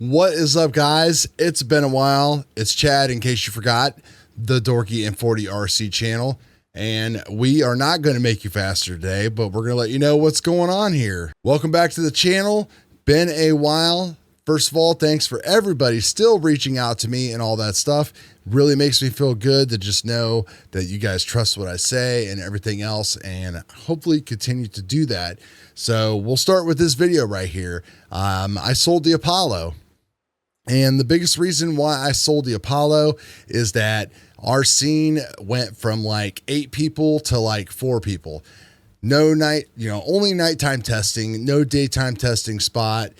What is up, guys? It's been a while. It's Chad, in case you forgot, the Dorky and 40RC channel. And we are not going to make you faster today, but we're going to let you know what's going on here. Welcome back to the channel. Been a while. First of all, thanks for everybody still reaching out to me and all that stuff. Really makes me feel good to just know that you guys trust what I say and everything else, and hopefully continue to do that. So we'll start with this video right here. I sold the Apollo. And the biggest reason why I sold the Apollo is that our scene went from like 8 people to like 4 people. No night, only nighttime testing, no daytime testing spot,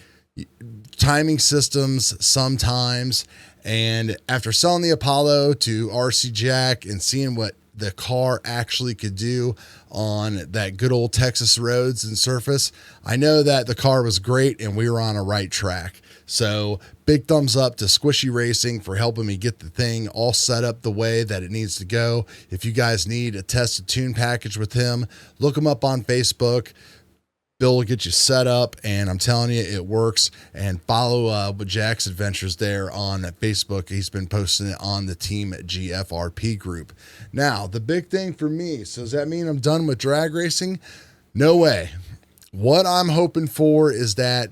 timing systems sometimes. And after selling the Apollo to RC Jack and seeing what the car actually could do on that good old Texas roads and surface, I know that the car was great and we were on a right track. So big thumbs up to Squishy Racing for helping me get the thing all set up the way that it needs to go. If you guys need a test and tune package with him, look him up on Facebook. Bill will get you set up, and I'm telling you, it works. And follow Jack's adventures there on Facebook. He's been posting it on the Team GFRP group. Now, the big thing for me, so does that mean I'm done with drag racing? No way. What I'm hoping for is that,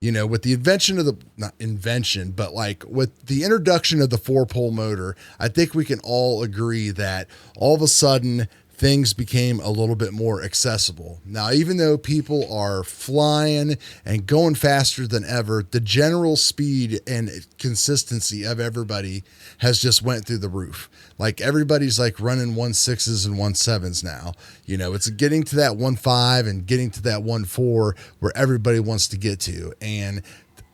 with the invention of the, not invention, but like with the introduction of the 4-pole motor, I think we can all agree that all of a sudden things became a little bit more accessible. Now, even though people are flying and going faster than ever, the general speed and consistency of everybody has just went through the roof. Like everybody's like running 1.6s and 1.7s now. It's getting to that 1.5 and getting to that 1.4 where everybody wants to get to. And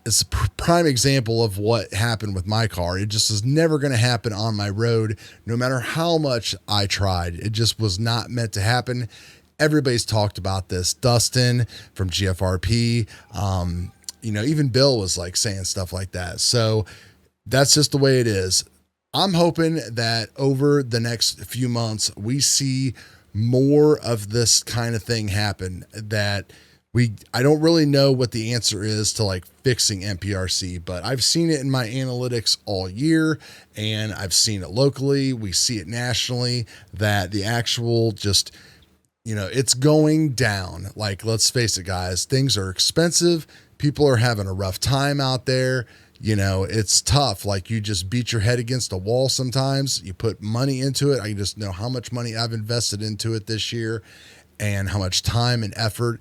it's a prime example of what happened with my car. It just is never going to happen on my road, no matter how much I tried. It just was not meant to happen. Everybody's talked about this. Dustin from GFRP, even Bill was like saying stuff like that. So that's just the way it is. I'm hoping that over the next few months, we see more of this kind of thing happen. I don't really know what the answer is to like fixing Nprc, but I've seen it in my analytics all year, and I've seen it locally. We see it nationally, that the actual just, it's going down. Like, let's face it, guys, things are expensive. People are having a rough time out there. It's tough. Like, you just beat your head against a wall sometimes. You put money into it. I just know how much money I've invested into it this year and how much time and effort.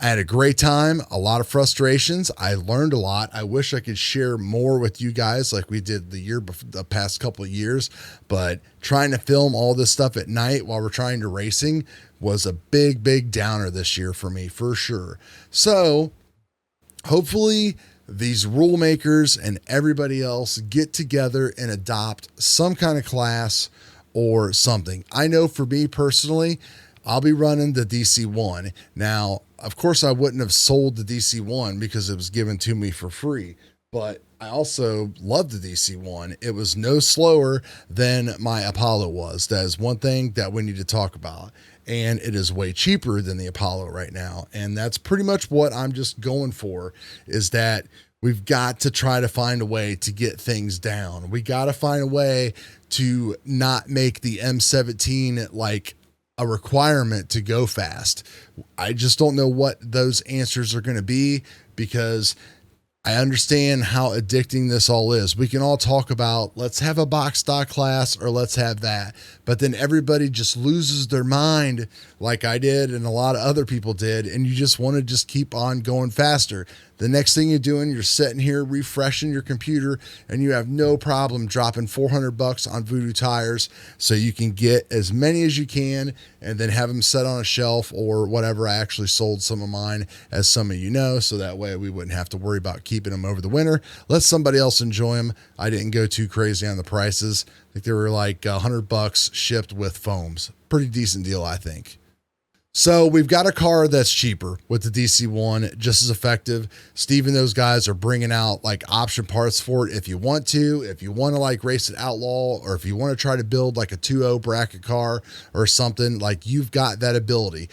I had a great time, a lot of frustrations. I learned a lot. I wish I could share more with you guys like we did the past couple of years, but trying to film all this stuff at night while we're trying to racing was a big, big downer this year for me, for sure. So hopefully these rule makers and everybody else get together and adopt some kind of class or something. I know for me personally, I'll be running the DC-1. Now, of course, I wouldn't have sold the DC-1 because it was given to me for free, but I also love the DC-1. It was no slower than my Apollo was. That is one thing that we need to talk about. And it is way cheaper than the Apollo right now. And that's pretty much what I'm just going for, is that we've got to try to find a way to get things down. We got to find a way to not make the M17 like a requirement to go fast. I just don't know what those answers are going to be, because I understand how addicting this all is. We can all talk about, let's have a box stock class or let's have that. But then everybody just loses their mind like I did and a lot of other people did. And you just want to just keep on going faster. The next thing you're doing, you're sitting here refreshing your computer and you have no problem dropping $400 on Voodoo tires so you can get as many as you can and then have them set on a shelf or whatever. I actually sold some of mine, as some of you know, so that way we wouldn't have to worry about keeping them over the winter. Let somebody else enjoy them. I didn't go too crazy on the prices. I think they were like $100 shipped with foams. Pretty decent deal, I think. So we've got a car that's cheaper with the DC-1, just as effective. Steve and those guys are bringing out like option parts for it if you want to like race at Outlaw, or if you want to try to build like a 2.0 bracket car or something, like you've got that ability.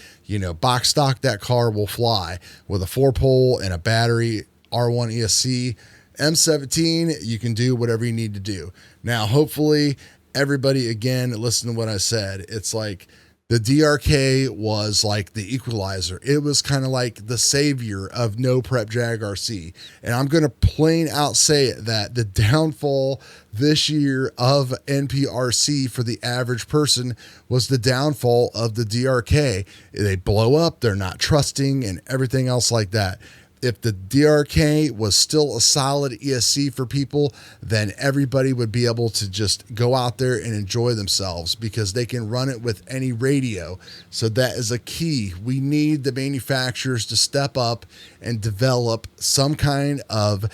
Box stock, that car will fly with a 4-pole and a battery, R1 ESC. M17, you can do whatever you need to do. Now, hopefully everybody, again, listen to what I said. It's like the DRK was like the equalizer. It was kind of like the savior of no prep Jag RC. And I'm going to plain out say it, that the downfall this year of NPRC for the average person was the downfall of the DRK. They blow up, they're not trusting, and everything else like that. If the DRK was still a solid ESC for people, then everybody would be able to just go out there and enjoy themselves because they can run it with any radio. So that is a key. We need the manufacturers to step up and develop some kind of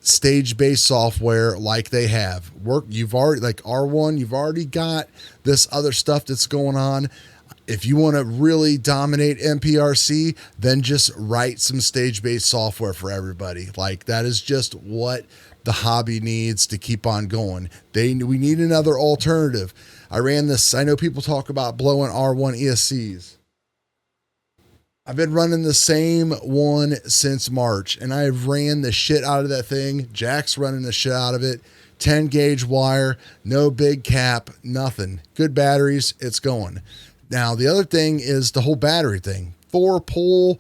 stage-based software like they have. You've already, like R1, you've already got this other stuff that's going on. If you want to really dominate NPRC, then just write some stage-based software for everybody. Like, that is just what the hobby needs to keep on going. We need another alternative. I ran this. I know people talk about blowing R1 ESCs. I've been running the same one since March, and I ran the shit out of that thing. Jack's running the shit out of it. 10 gauge wire, no big cap, nothing. Good batteries, it's going. Now, the other thing is the whole battery thing. 4-pole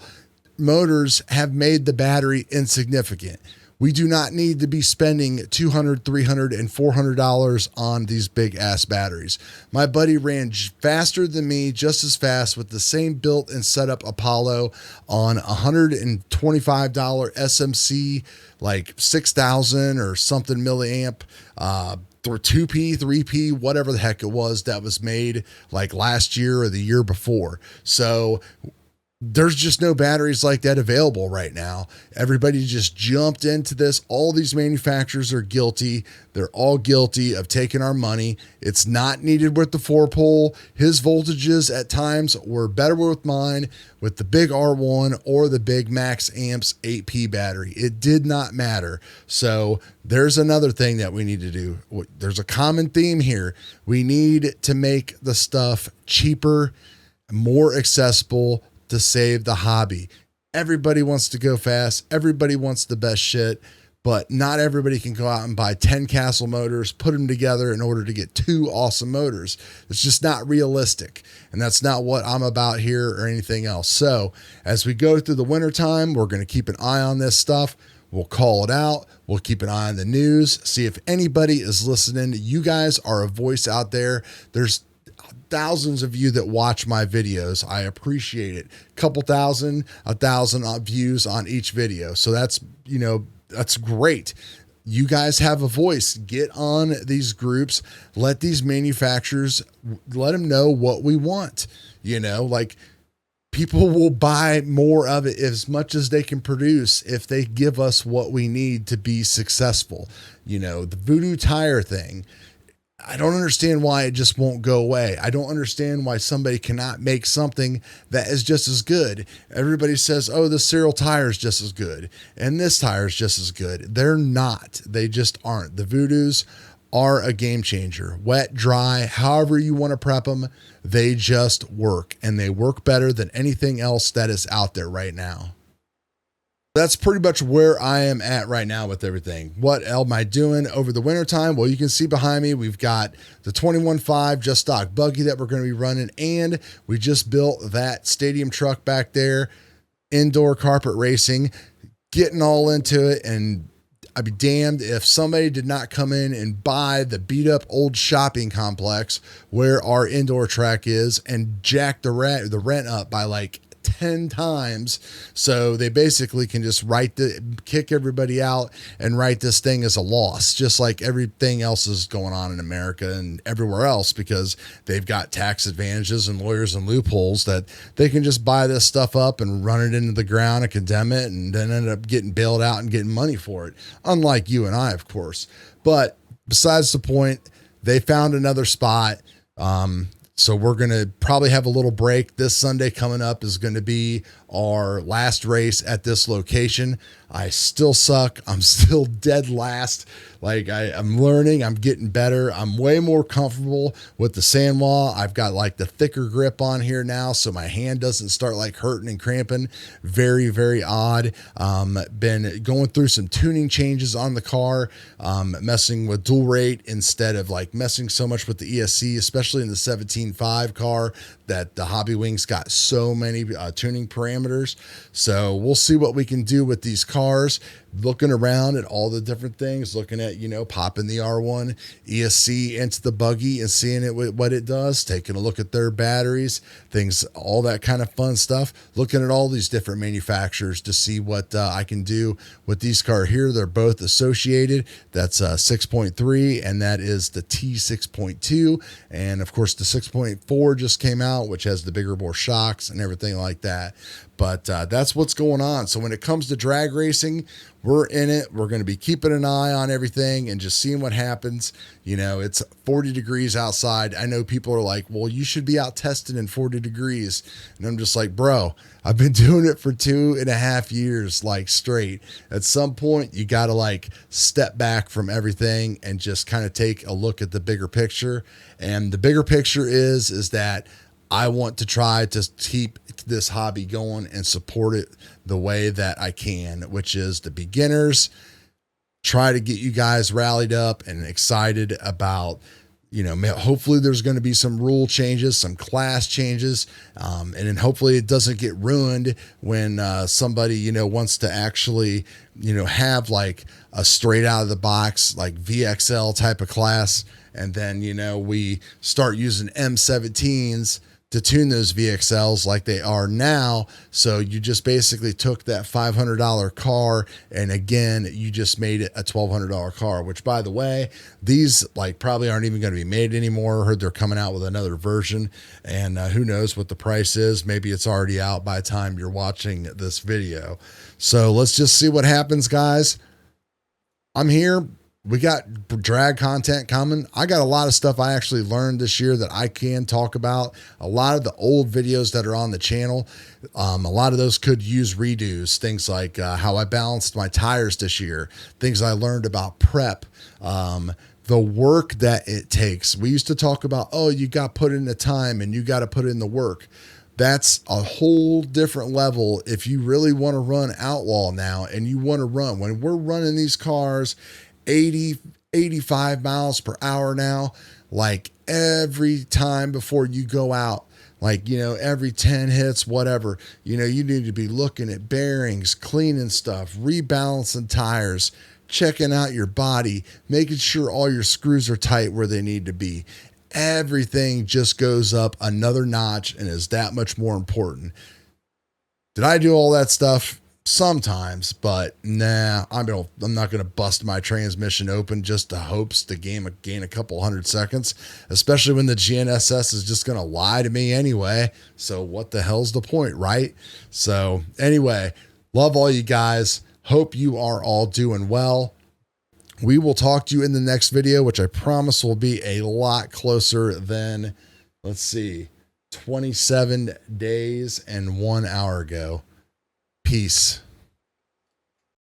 motors have made the battery insignificant. We do not need to be spending $200, $300, and $400 on these big ass batteries. My buddy ran faster than me, just as fast, with the same built and setup Apollo on $125 SMC, like 6,000 or something milliamp, or 2P, 3P, whatever the heck it was that was made like last year or the year before. So there's just no batteries like that available right now. Everybody just jumped into this. All these manufacturers are guilty. They're all guilty of taking our money. It's not needed with the 4-pole. His voltages at times were better with mine with the big R1 or the big Max Amps 8P battery. It did not matter. So there's another thing that we need to do. There's a common theme here. We need to make the stuff cheaper, more accessible, to save the hobby. Everybody wants to go fast. Everybody wants the best shit, but not everybody can go out and buy 10 Castle motors, put them together in order to get 2 awesome motors. It's just not realistic. And that's not what I'm about here or anything else. So as we go through the winter time, we're going to keep an eye on this stuff. We'll call it out. We'll keep an eye on the news, see if anybody is listening. You guys are a voice out there. There's thousands of you that watch my videos. I appreciate it. Couple thousand, 1,000 views on each video. So that's, that's great. You guys have a voice. Get on these groups. Let these manufacturers, let them know what we want. Like, people will buy more of it as much as they can produce if they give us what we need to be successful. The Voodoo tire thing, I don't understand why it just won't go away. I don't understand why somebody cannot make something that is just as good. Everybody says, oh, the Serial tire is just as good, and this tire is just as good. They're not. They just aren't. The Voodoos are a game changer. Wet, dry, however you want to prep them, they just work, and they work better than anything else that is out there right now. That's pretty much where I am at right now with everything. What am I doing over the winter time? Well, you can see behind me, we've got the 21.5 just stock buggy that we're going to be running. And we just built that stadium truck back there, indoor carpet racing, getting all into it. And I'd be damned if somebody did not come in and buy the beat up old shopping complex where our indoor track is and jack the rent up by like 10 times. So they basically can just kick everybody out and write this thing as a loss, just like everything else is going on in America and everywhere else, because they've got tax advantages and lawyers and loopholes that they can just buy this stuff up and run it into the ground and condemn it and then end up getting bailed out and getting money for it. Unlike you and I, of course. But besides the point, they found another spot. So we're going to probably have a little break. This Sunday coming up is going to be our last race at this location. I still suck. I'm still dead last. Like I'm learning, I'm getting better. I'm way more comfortable with the sand wall. I've got like the thicker grip on here now, so my hand doesn't start like hurting and cramping. Very, very odd. Been going through some tuning changes on the car, messing with dual rate instead of like messing so much with the ESC, especially in the 17.5 car, that the Hobby Wings got so many tuning parameters. So we'll see what we can do with these cars. Looking around at all the different things, looking at, popping the R1 ESC into the buggy and seeing it, what it does, taking a look at their batteries, things, all that kind of fun stuff, looking at all these different manufacturers to see what I can do with these cars here. They're both associated. That's 6.3 and that is the T6.2. And of course the 6.4 just came out, which has the bigger bore shocks and everything like that. But that's what's going on. So when it comes to drag racing, we're in it. We're going to be keeping an eye on everything and just seeing what happens. It's 40 degrees outside. I know people are like, well, you should be out testing in 40 degrees. And I'm just like, bro, I've been doing it for 2.5 years, like straight. At some point, you got to like step back from everything and just kind of take a look at the bigger picture. And the bigger picture is that I want to try to keep this hobby going and support it the way that I can, which is the beginners. Try to get you guys rallied up and excited about, hopefully there's going to be some rule changes, some class changes. And then hopefully it doesn't get ruined when somebody, wants to actually, have like a straight out of the box, like VXL type of class. And then, we start using M17s to tune those VXLs like they are now. So you just basically took that $500 car and again, you just made it a $1,200 car, which by the way, these like probably aren't even going to be made anymore. I heard they're coming out with another version and who knows what the price is. Maybe it's already out by the time you're watching this video. So let's just see what happens, guys. I'm here. We got drag content coming. I got a lot of stuff I actually learned this year that I can talk about. A lot of the old videos that are on the channel, a lot of those could use redos. Things like how I balanced my tires this year, things I learned about prep, the work that it takes. We used to talk about, oh, you got to put in the time and you got to put in the work. That's a whole different level. If you really want to run Outlaw now and you want to run, when we're running these cars 80, 85 miles per hour now, like every time before you go out, like, every 10 hits, whatever, you need to be looking at bearings, cleaning stuff, rebalancing tires, checking out your body, making sure all your screws are tight where they need to be. Everything just goes up another notch and is that much more important. Did I do all that stuff? Sometimes, but nah, I'm not going to bust my transmission open just to hopes to gain a couple 100 seconds, especially when the GNSS is just going to lie to me anyway. So what the hell's the point, right? So anyway, love all you guys. Hope you are all doing well. We will talk to you in the next video, which I promise will be a lot closer than, let's see, 27 days and 1 hour ago. Peace.